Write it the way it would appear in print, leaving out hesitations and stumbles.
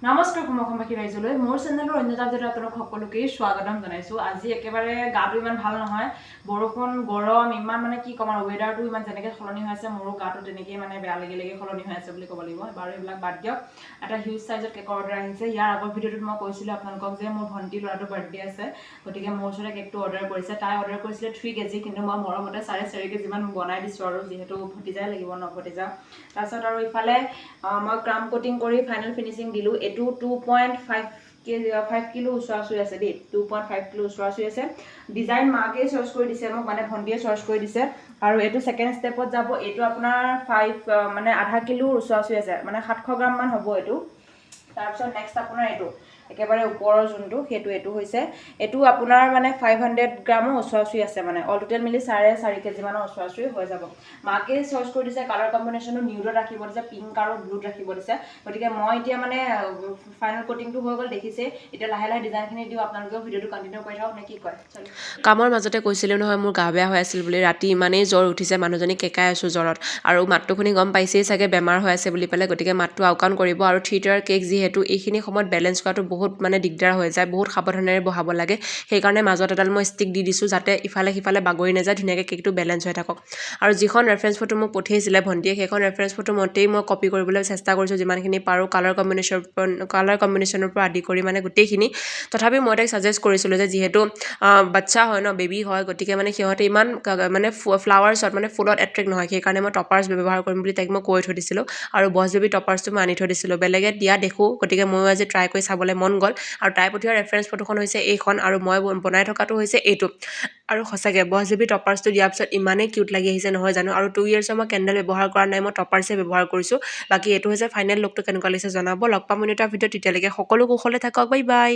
নমস্কাৰ সমখমবাসী ৰাইজলৈ মোৰ চেনেলৰ অন্যতা যদি আপোনাক সকলোকে স্বাগতম জনাইছো আজি একেবাৰে গাটো ইমান ভাল নহয় বৰষুণ গৰম ইমান মানে কি কম আৰু ওয়েদাৰটো ইমান যেনেকৈ সলনি হৈ আছে মোৰো গাটো তেনেকৈ মানে বেয়া লাগি সলনি হৈ আছে বুলি ক'ব লাগিব বাৰু এইবিলাক বাদ দিয়ক এটা হিউজ সাইজত কেকৰ অৰ্ডাৰ আহিছে ইয়াৰ আগৰ ভিডিঅ'টোত মই কৈছিলোঁ আপোনালোকক যে মোৰ ভণ্টি ল'ৰাটোৰ বাৰ্থডে আছে গতিকে মোৰ ওচৰতে কেকটো অৰ্ডাৰ কৰিছে তাই অৰ্ডাৰ কৰিছিলে 3 কেজি কিন্তু মই মৰমতে 4.5 কেজি মান বনাই দিছোঁ আৰু যিহেতু ভতিজাই লাগিব ন ভতিজা তাৰপিছত আৰু ইফালে মই ক্ৰাম কোটিং কৰি ফাইনেল ফিনিচিং দিলোঁ এটো 5 কিলো ওচৰা-ওচৰি আছে দেই 2.5 কিলো ওচৰা-ওচৰি আছে ডিজাইন মাকে চইচ কৰি দিছে মোক মানে ভণ্টিয়ে চইচ কৰি দিছে আৰু এটো সেকেন্ড স্টেপত যাব এটো আপোনাৰ 5 মানে আধা কিলো ওচৰা-ওচৰি আছে মানে 700 গ্ৰাম মান হ'ব এটো তাৰপিছত নেক্সট আপোনাৰ এটো একেবাৰে ওপৰৰ যোনটো হেতু এটো হৈছে এটো আপোনাৰ মানে 500 গ্ৰামৰ ওচৰা-ওচৰি আছে মানে অল টোটাল মিলি 4.5 কেজি মানৰ ওচৰা-ওচৰি হৈ যাব মাকে চইচ কৰি দিছে কালাৰ কম্বিনেশনটো নিউডত ৰাখিব দিছে পিংক আৰু ব্লুত ৰাখিব দিছে গতিকে মই এতিয়া মানে ফাইনাল কোটিংটো হৈ গ'ল দেখিছে এতিয়া লাহে লাহে ডিজাইনখিনি দিও আপোনালোকেও ভিডিওটো কন্টিনিউ কৰি থাকক নে কি কয় কামৰ মাজতে কৈছিলো নহয় মোৰ গা বেয়া হৈ আছিল বুলি ৰাতি ইমানেই জ্বৰ উঠিছে মানুহজনী কেকাই আছো জ্বৰত আৰু মাতটো শুনি গম পাইছেই চাগে বেমাৰ হৈ আছে বুলি পেলাই গতিকে মাতটো আউকান কৰিব আৰু 3 টায়াৰ কেক যিহেতু এইখিনি সময়ত বেলেন্স কৰাটো বহুত মানে দিগদাৰ হৈ যায় বহুত সাৱধানেৰে বহাব লাগে সেইকাৰণে মাজত এডাল মই ষ্টিক দি দিছো যাতে ইফালে সিফালে বাগৰি নাযায় ধুনীয়াকৈ কেকটো বেলেন্স হৈ থাকক আৰু যিখন ৰেফাৰেন্স ফটো মোক পঠিয়াইছিলে ভণ্টিয়ে সেইখন ৰেফাৰেন্স ফটো মতেই মই কপি কৰিবলৈ চেষ্টা কৰিছো যিমানখিনি পাৰো কালাৰ কম্বিনেশ্যনৰ পৰা আদি কৰি মানে গোটেইখিনি তথাপি মই তাইক সাজেষ্ট কৰিছিলো যে যিহেতু বাচ্চা হয় ন বেবী হয় গতিকে মানে সিহঁতে ইমান মানে ফ্লাৱাৰ্ছত মানে ফুলত এট্ৰেক্ট নহয় সেইকাৰণে মই টপাৰ্ছ ব্যৱহাৰ কৰিম বুলি তাইক মই কৈ থৈ দিছিলোঁ আৰু বছ বেবী টপাৰ্ছটো মই আনি থৈ দিছিলোঁ বেলেগে দিয়া দেখোঁ গতিকে ময়ো আজি ট্ৰাই কৰি চাবলৈ মন গ'ল আৰু তাই পঠিওৱা ৰেফাৰেন্স ফটোখন হৈছে এইখন আৰু মই বনাই থকাটো হৈছে এইটো আৰু সঁচাকৈ বছ বেবী টপাৰ্ছটো দিয়াৰ পিছত ইমানেই কিউট লাগি আহিছে নহয় জানো আৰু 2 ইয়াৰ্ছৰ মই কেণ্ডেল ব্যৱহাৰ কৰা নাই মই টপাৰ্ছে ব্যৱহাৰ কৰিছোঁ বাকী এইটো হৈছে ফাইনেল লুকটো কেনেকুৱা লাগিছে জনাব লগ পাম এটা ভিডিঅ' তেতিয়ালৈকে সকলো কুশলে থাকক বাই বাই